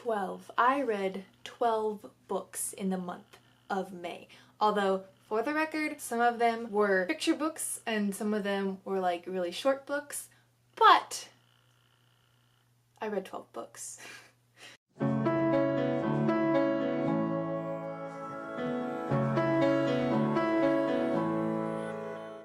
12. I read 12 books in the month of May. Although, for the record, some of them were picture books and some of them were like really short books, but I read 12 books.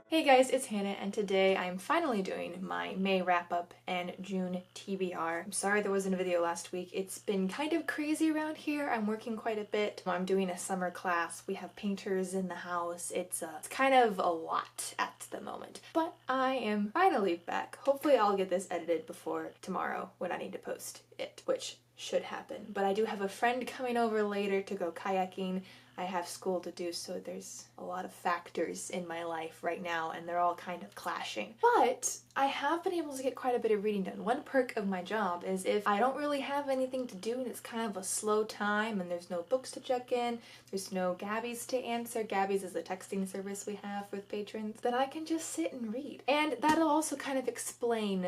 Hey guys, it's Hannah, and today I'm finally doing my May wrap-up and June TBR. I'm sorry there wasn't a video last week. It's been kind of crazy around here. I'm working quite a bit. I'm doing a summer class. We have painters in the house. It's kind of a lot at the moment. But I am finally back. Hopefully I'll get this edited before tomorrow when I need to post it, which should happen. But I do have a friend coming over later to go kayaking. I have school to do, so there's a lot of factors in my life right now and they're all kind of clashing. But I have been able to get quite a bit of reading done. One perk of my job is if I don't really have anything to do and it's kind of a slow time and there's no books to check in, there's no Gabbies to answer, Gabbies is a texting service we have with patrons, then I can just sit and read. And that'll also kind of explain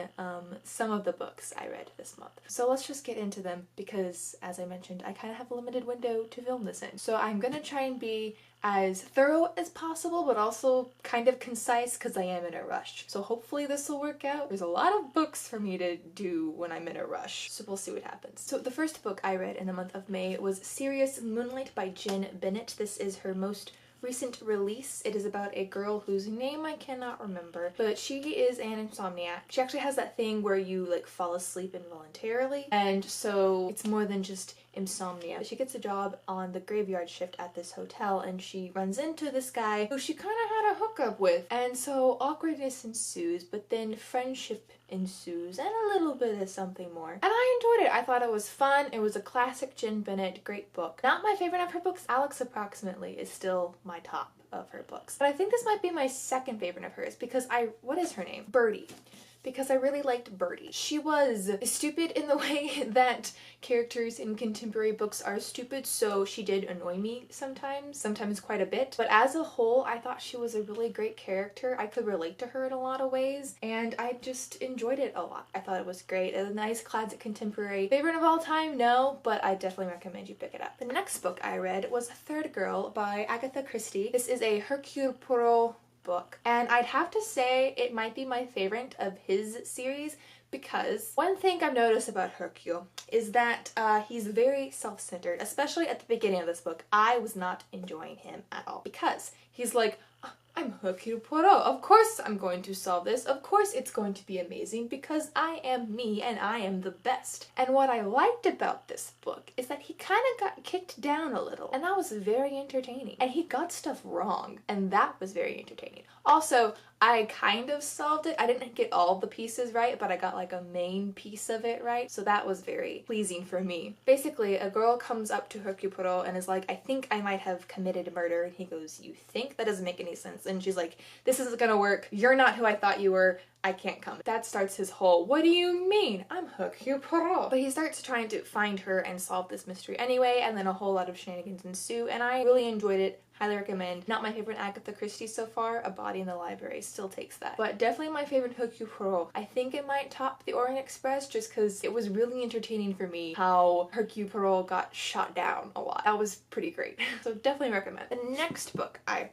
some of the books I read this month. So let's just get into them because, as I mentioned, I kind of have a limited window to film this in. So I'm gonna try and be as thorough as possible, but also kind of concise because I am in a rush. So hopefully this will work out. There's a lot of books for me to do when I'm in a rush, so we'll see what happens. So the first book I read in the month of May was Serious Moonlight by Jen Bennett. This is her most recent release. It is about a girl whose name I cannot remember, but she is an insomniac. She actually has that thing where you like fall asleep involuntarily, and so it's more than just insomnia. She gets a job on the graveyard shift at this hotel and she runs into this guy who she kind of had a hookup with, and so awkwardness ensues, but then friendship ensues and a little bit of something more. And I enjoyed it. I thought it was fun. It was a classic Jen Bennett, great book. Not my favorite of her books. Alex Approximately is still my top of her books. But I think this might be my second favorite of hers because what is her name? Birdie. Because I really liked Birdie. She was stupid in the way that characters in contemporary books are stupid, so she did annoy me sometimes quite a bit. But as a whole, I thought she was a really great character. I could relate to her in a lot of ways, and I just enjoyed it a lot. I thought it was great. A nice classic contemporary. Favorite of all time? No, but I definitely recommend you pick it up. The next book I read was Third Girl by Agatha Christie. This is a Hercule Poirot book, and I'd have to say it might be my favorite of his series because one thing I've noticed about Hercule is that he's very self-centered, especially at the beginning of this book. I was not enjoying him at all because he's like, I'm Hercule Poirot. Of course I'm going to solve this. Of course it's going to be amazing because I am me and I am the best. And what I liked about this book is that he kind of got kicked down a little, and that was very entertaining. And he got stuff wrong, and that was very entertaining. Also, I kind of solved it. I didn't get all the pieces right, but I got like a main piece of it right, so that was very pleasing for me. Basically, a girl comes up to Hercule Poirot and is like, I think I might have committed murder, and he goes, you think? That doesn't make any sense. And she's like, this isn't gonna work. You're not who I thought you were. I can't come. That starts his whole, what do you mean? I'm Hercule Poirot. But he starts trying to find her and solve this mystery anyway, and then a whole lot of shenanigans ensue, and I really enjoyed it. Highly recommend. Not my favorite Agatha Christie so far. A Body in the Library still takes that. But definitely my favorite Hercule Poirot. I think it might top The Orient Express just because it was really entertaining for me how Hercule Poirot got shot down a lot. That was pretty great. So definitely recommend. The next book I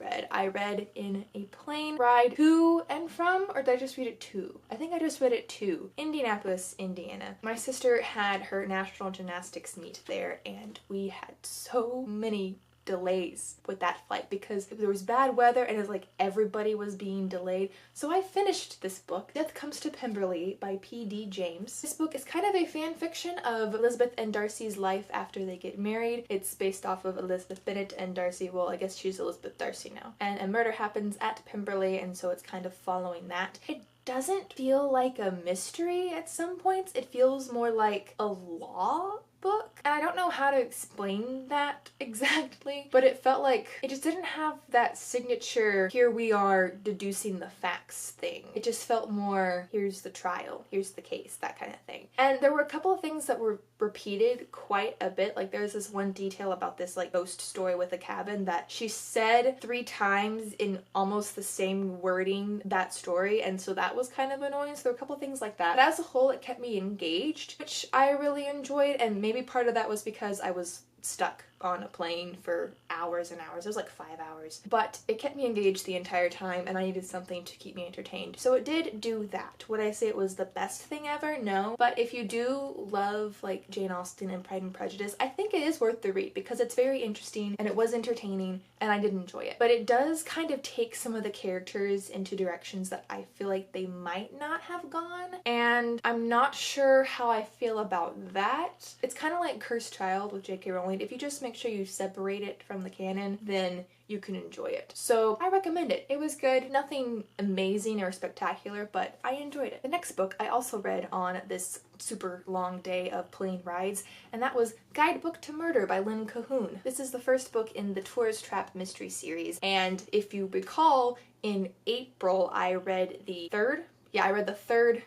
read in a plane ride to and from, or did I just read it to? I think I just read it to Indianapolis, Indiana. My sister had her national gymnastics meet there and we had so many delays with that flight because there was bad weather and it was like everybody was being delayed. So I finished this book, Death Comes to Pemberley by P.D. James. This book is kind of a fan fiction of Elizabeth and Darcy's life after they get married. It's based off of Elizabeth Bennet and Darcy. Well, I guess she's Elizabeth Darcy now. And a murder happens at Pemberley, and so it's kind of following that. It doesn't feel like a mystery at some points. It feels more like a law book, and I don't know how to explain that exactly, but it felt like it just didn't have that signature here we are deducing the facts thing. It just felt more here's the trial, here's the case, that kind of thing. And there were a couple of things that were repeated quite a bit. Like there's this one detail about this like ghost story with a cabin that she said 3 times in almost the same wording that story, and so that was kind of annoying. So there were a couple of things like that, but as a whole it kept me engaged, which I really enjoyed and made Maybe part of that was because I was stuck on a plane for hours and hours. It was like 5 hours. But it kept me engaged the entire time, and I needed something to keep me entertained. So it did do that. Would I say it was the best thing ever? No. But if you do love like Jane Austen and Pride and Prejudice, I think it is worth the read because it's very interesting and it was entertaining and I did enjoy it. But it does kind of take some of the characters into directions that I feel like they might not have gone. And I'm not sure how I feel about that. It's kind of like Cursed Child with J.K. Rowling. If you just make sure you separate it from the canon, then you can enjoy it. So I recommend it. It was good. Nothing amazing or spectacular, but I enjoyed it. The next book I also read on this super long day of plane rides, and that was Guidebook to Murder by Lynn Cahoon. This is the first book in the Tourist Trap mystery series, and if you recall, in April I read the fifth. I read the fifth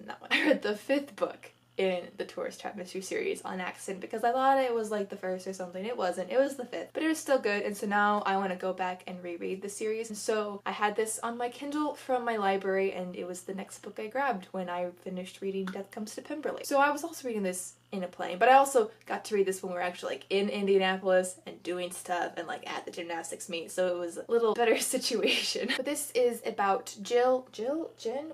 in that one. I read the fifth book in the Tourist Trap mystery series on accident because I thought it was like the first or something. It wasn't. It was the fifth, but it was still good, and so now I want to go back and reread the series. And so I had this on my Kindle from my library, and it was the next book I grabbed when I finished reading Death Comes to Pemberley. So I was also reading this in a plane, but I also got to read this when we were actually like in Indianapolis and doing stuff and like at the gymnastics meet, so it was a little better situation. But this is about Jen?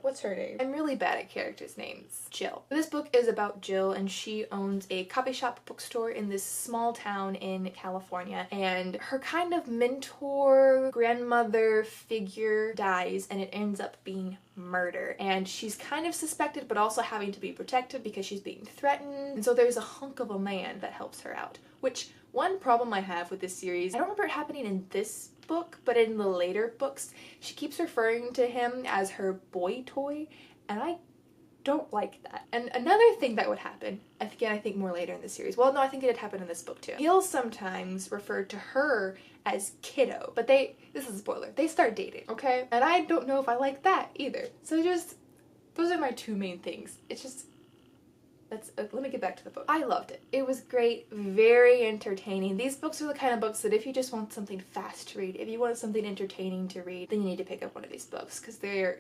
What's her name? I'm really bad at characters' names. Jill. This book is about Jill, and she owns a coffee shop bookstore in this small town in California, and her kind of mentor, grandmother figure dies, and it ends up being murder. And she's kind of suspected, but also having to be protected because she's being threatened. And so there's a hunk of a man that helps her out. Which, one problem I have with this series, I don't remember it happening in this book, but in the later books, she keeps referring to him as her boy toy, and I don't like that. And another thing that would happen, again, I think more later in the series, well, no, I think it did happen in this book too. He'll sometimes refer to her as kiddo, but this is a spoiler, they start dating, okay? And I don't know if I like that either. So just, those are my two main things. It's just, let me get back to the book. I loved it. It was great, very entertaining. These books are the kind of books that if you just want something fast to read, if you want something entertaining to read, then you need to pick up one of these books because they're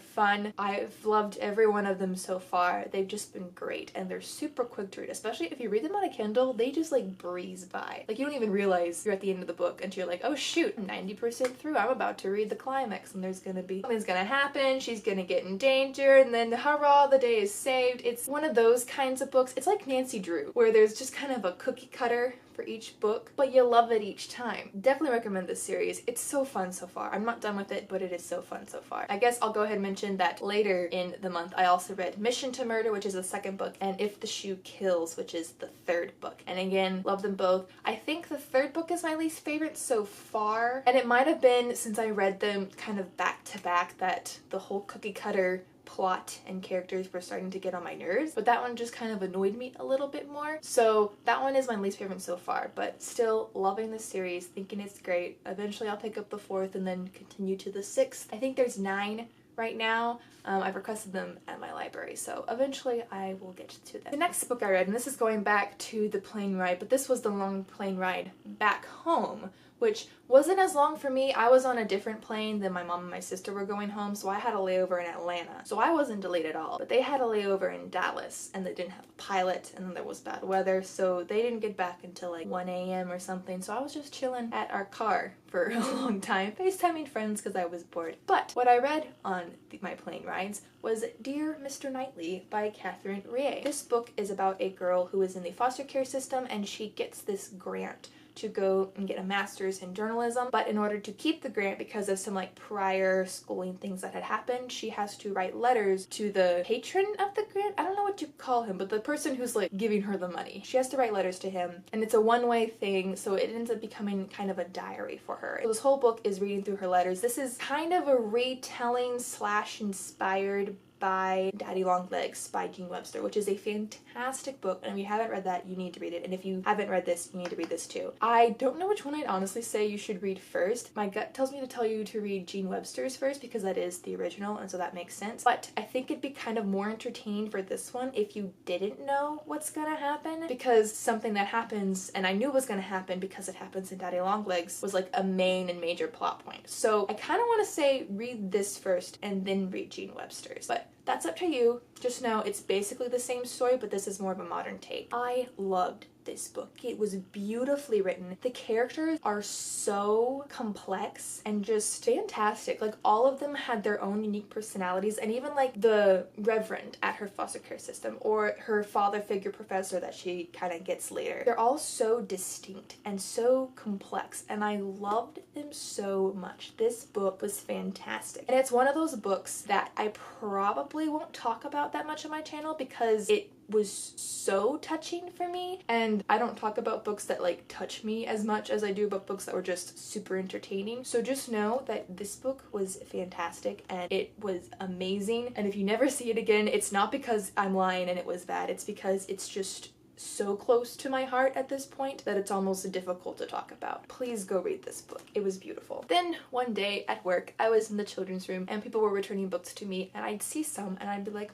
fun. I've loved every one of them so far. They've just been great, and they're super quick to read, especially if you read them on a Kindle. They just like breeze by. Like you don't even realize you're at the end of the book until you're like, oh shoot, I'm 90% through. I'm about to read the climax, and something's gonna happen, she's gonna get in danger, and then hurrah, the day is saved. It's one of those kinds of books. It's like Nancy Drew, where there's just kind of a cookie cutter for each book, but you love it each time. Definitely recommend this series. It's so fun so far. I'm not done with it, but it is so fun so far. I guess I'll go ahead and mention that later in the month I also read Mission to Murder, which is the second book, and If the Shoe Kills, which is the third book. And again, love them both. I think the third book is my least favorite so far, and it might have been since I read them kind of back to back that the whole cookie cutter plot and characters were starting to get on my nerves, but that one just kind of annoyed me a little bit more. So that one is my least favorite so far, but still loving this series, thinking it's great. Eventually I'll pick up the fourth and then continue to the sixth. I think there's 9 right now. I've requested them at my library, so eventually I will get to them. The next book I read, and this is going back to the plane ride, but this was the long plane ride back home, which wasn't as long for me. I was on a different plane than my mom and my sister were going home, so I had a layover in Atlanta. So I wasn't delayed at all, but they had a layover in Dallas, and they didn't have a pilot, and then there was bad weather, so they didn't get back until like 1 a.m. or something, so I was just chilling at our car for a long time, FaceTiming friends because I was bored. But what I read on my plane rides was Dear Mr. Knightley by Catherine Rie. This book is about a girl who is in the foster care system, and she gets this grant to go and get a master's in journalism, but in order to keep the grant, because of some like prior schooling things that had happened, she has to write letters to the patron of the grant. I don't know what you call him, but the person who's like giving her the money. She has to write letters to him, and it's a one-way thing, so it ends up becoming kind of a diary for her. So this whole book is reading through her letters. This is kind of a retelling / inspired by Daddy Long Legs by Jean Webster, which is a fantastic book, and if you haven't read that, you need to read it, and if you haven't read this, you need to read this too. I don't know which one I'd honestly say you should read first. My gut tells me to tell you to read Jean Webster's first because that is the original, and so that makes sense, but I think it'd be kind of more entertaining for this one if you didn't know what's gonna happen, because something that happens, and I knew was gonna happen because it happens in Daddy Long Legs, was like a main and major plot point. So I kind of want to say read this first and then read Jean Webster's, but that's up to you. Just know it's basically the same story, but this is more of a modern take. I loved this book. It was beautifully written. The characters are so complex and just fantastic. Like, all of them had their own unique personalities, and even like the reverend at her foster care system or her father figure professor that she kind of gets later. They're all so distinct and so complex, and I loved them so much. This book was fantastic. And it's one of those books that I probably won't talk about that much on my channel because it was so touching for me, and I don't talk about books that like touch me as much as I do about books that were just super entertaining. So just know that this book was fantastic and it was amazing, and if you never see it again, it's not because I'm lying and it was bad, it's because it's just so close to my heart at this point that it's almost difficult to talk about. Please go read this book. It was beautiful. Then one day at work, I was in the children's room and people were returning books to me, and I'd see some and I'd be like,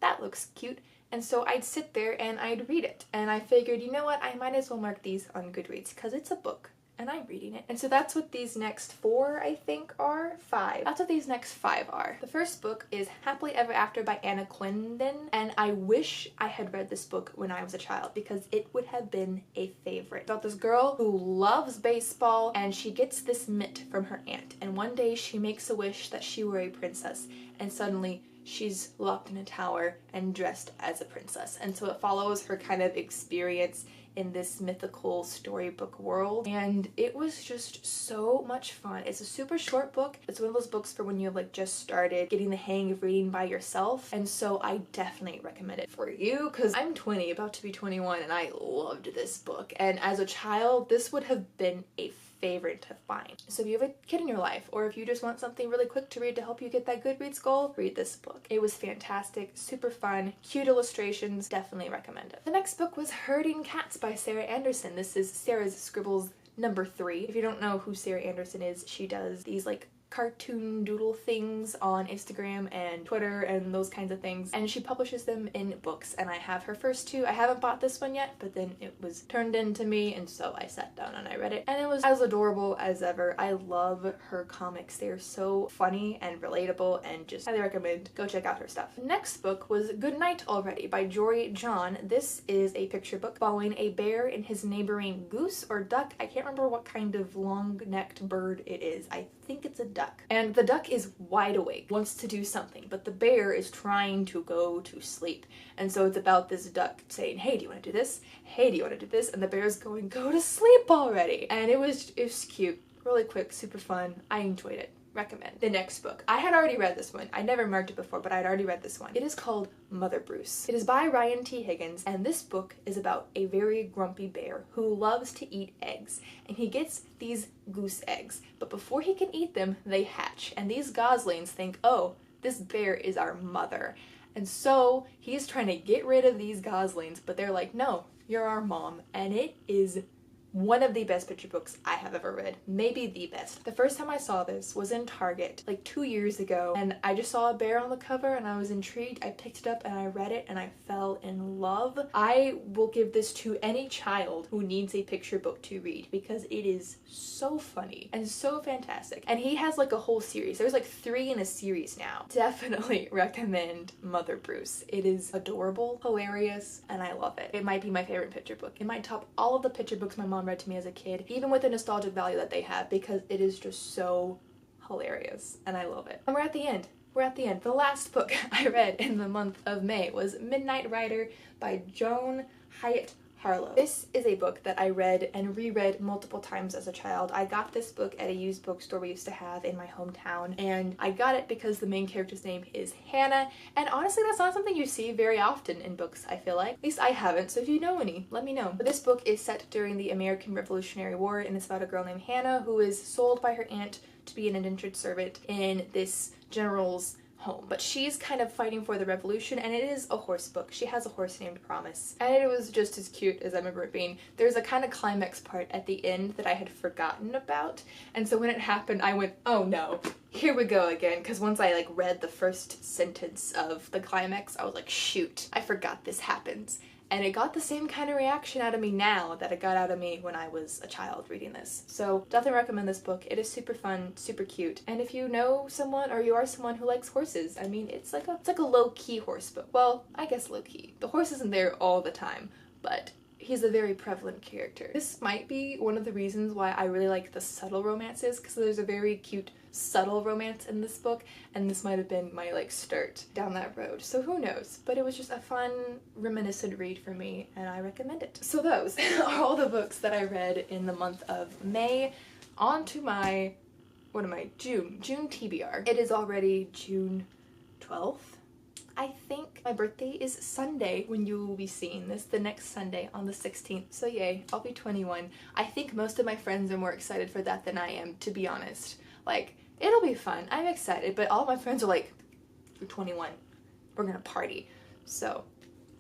that looks cute. And so I'd sit there and I'd read it. And I figured, you know what, I might as well mark these on Goodreads because it's a book and I'm reading it. And so that's what these next 4, I think, are. 5. That's what these next 5 are. The first book is Happily Ever After by Anna Quindon, and I wish I had read this book when I was a child because it would have been a favorite. About this girl who loves baseball and she gets this mitt from her aunt, and one day she makes a wish that she were a princess, and suddenly she's locked in a tower and dressed as a princess. And so it follows her kind of experience in this mythical storybook world, and it was just so much fun. It's a super short book. It's one of those books for when you have like just started getting the hang of reading by yourself, and so I definitely recommend it for you because I'm 20, about to be 21, and I loved this book, and as a child this would have been a favorite to find. So if you have a kid in your life, or if you just want something really quick to read to help you get that Goodreads goal, read this book. It was fantastic, super fun, cute illustrations, definitely recommend it. The next book was Herding Cats by Sarah Anderson. This is Sarah's Scribbles number 3. If you don't know who Sarah Anderson is, she does these like cartoon doodle things on Instagram and Twitter and those kinds of things, and she publishes them in books, and I have her first 2. I haven't bought this one yet, but then it was turned into me, and so I sat down and I read it, and it was as adorable as ever. I love her comics. They are so funny and relatable, and just highly recommend go check out her stuff. The next book was Good Night Already by Jory John. This is a picture book following a bear and his neighboring goose or duck. I can't remember what kind of long-necked bird it is. I think it's a duck. And the duck is wide awake, wants to do something, but the bear is trying to go to sleep. And so it's about this duck saying, hey, do you want to do this? Hey, do you want to do this? And the bear's going, go to sleep already. And it was cute, really quick, super fun. I enjoyed it. Recommend. The next book. I had already read this one. I never marked it before, but I had already read this one. It is called Mother Bruce. It is by Ryan T. Higgins, and this book is about a very grumpy bear who loves to eat eggs, and he gets these goose eggs, but before he can eat them, they hatch, and these goslings think, oh, this bear is our mother. And so he's trying to get rid of these goslings, but they're like, no, you're our mom, and it is one of the best picture books I have ever read. Maybe the best. The first time I saw this was in Target like 2 years ago, and I just saw a bear on the cover and I was intrigued. I picked it up and I read it and I fell in love. I will give this to any child who needs a picture book to read because it is so funny and so fantastic. And he has like a whole series. There's like 3 in a series now. Definitely recommend Mother Bruce. It is adorable, hilarious, and I love it. It might be my favorite picture book. It might top all of the picture books my mom read to me as a kid, even with the nostalgic value that they have, because it is just so hilarious and I love it. And we're at the end. We're at the end. The last book I read in the month of May was Midnight Rider by Joan Hyatt Harlow. This is a book that I read and reread multiple times as a child. I got this book at a used bookstore we used to have in my hometown, and I got it because the main character's name is Hannah, and honestly that's not something you see very often in books, I feel like. At least I haven't, so if you know any, let me know. But this book is set during the American Revolutionary War, and it's about a girl named Hannah who is sold by her aunt to be an indentured servant in this general's home, but she's kind of fighting for the revolution, and it is a horse book. She has a horse named Promise, and it was just as cute as I remember it being. There's a kind of climax part at the end that I had forgotten about, and so when it happened I went, oh no, here we go again, because once I like read the first sentence of the climax I was like, shoot, I forgot this happens. and it got the same kind of reaction out of me now that it got out of me when I was a child reading this. So definitely recommend this book. It is super fun, super cute, and if you know someone or you are someone who likes horses, I mean, it's like a low-key horse book. Well, I guess low-key. The horse isn't there all the time, but he's a very prevalent character. This might be one of the reasons why I really like the subtle romances, because there's a very cute subtle romance in this book, and this might have been my like start down that road, so who knows. But it was just a fun reminiscent read for me, and I recommend it. So those are all the books that I read in the month of May. On to my June TBR. It is already June 12th. I think my birthday is Sunday when you will be seeing this, the next Sunday on the 16th. So yay, I'll be 21. I think most of my friends are more excited for that than I am, to be honest. Like, it'll be fun. I'm excited, but all my friends are like, you're 21. We're gonna party. So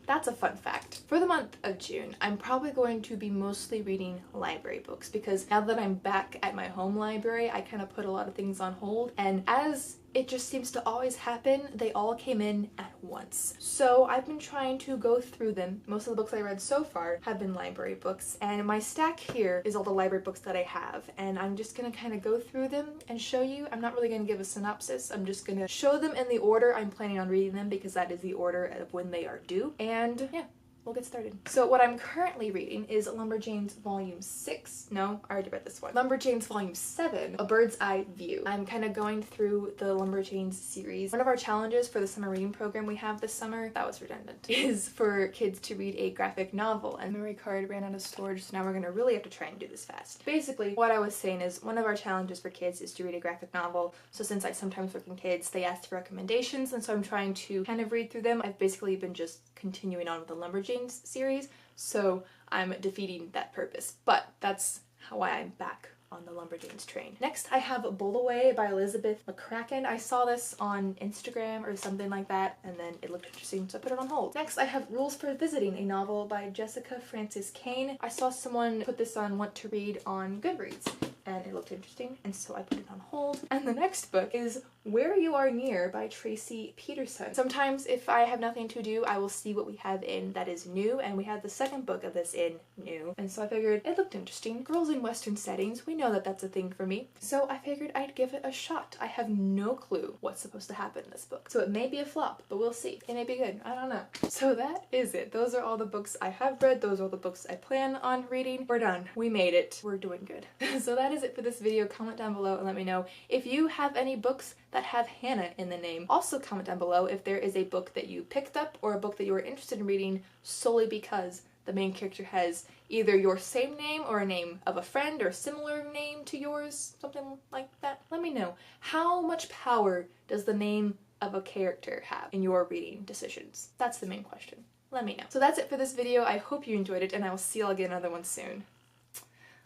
that's a fun fact. For the month of June, I'm probably going to be mostly reading library books, because now that I'm back at my home library, I kind of put a lot of things on hold, and as it just seems to always happen, they all came in at once. So I've been trying to go through them. Most of the books I read so far have been library books, and my stack here is all the library books that I have, and I'm just gonna kind of go through them and show you. I'm not really gonna give a synopsis. I'm just gonna show them in the order I'm planning on reading them, because that is the order of when they are due, and yeah. We'll get started. So what I'm currently reading is Lumberjanes Volume 6. No, I already read this one. Lumberjanes Volume 7, A Bird's Eye View. I'm kind of going through the Lumberjanes series. One of our challenges for the summer reading program we have this summer, that was redundant, is for kids to read a graphic novel, and the memory card ran out of storage, so now we're gonna really have to try and do this fast. Basically, what I was saying is one of our challenges for kids is to read a graphic novel, so since I sometimes work in kids, they asked for recommendations, and so I'm trying to kind of read through them. I've basically been just continuing on with the Lumberjanes series, so I'm defeating that purpose, but that's how I'm back on the Lumberjanes train. Next, I have Bullaway by Elizabeth McCracken. I saw this on Instagram or something like that, and then it looked interesting, so I put it on hold. Next, I have Rules for Visiting, a novel by Jessica Frances Kane. I saw someone put this on Want to Read on Goodreads, and it looked interesting, and so I put it on hold. And the next book is Where You Are Near by Tracy Peterson. Sometimes if I have nothing to do, I will see what we have in that is new, and we had the second book of this in new, and so I figured it looked interesting. Girls in Western settings, we know that that's a thing for me, so I figured I'd give it a shot. I have no clue what's supposed to happen in this book, so it may be a flop, but we'll see. It may be good, I don't know. So that is it. Those are all the books I have read. Those are all the books I plan on reading. We're done. We made it. We're doing good. So that is it for this video. Comment down below and let me know if you have any books that have Hannah in the name. Also comment down below if there is a book that you picked up or a book that you are interested in reading solely because the main character has either your same name or a name of a friend or similar name to yours, something like that. Let me know. How much power does the name of a character have in your reading decisions? That's the main question. Let me know. So that's it for this video. I hope you enjoyed it, and I will see y'all again another one soon.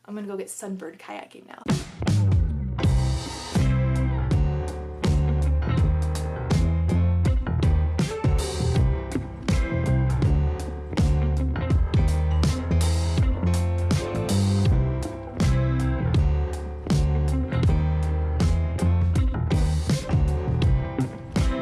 I'm gonna go get sunbird kayaking now.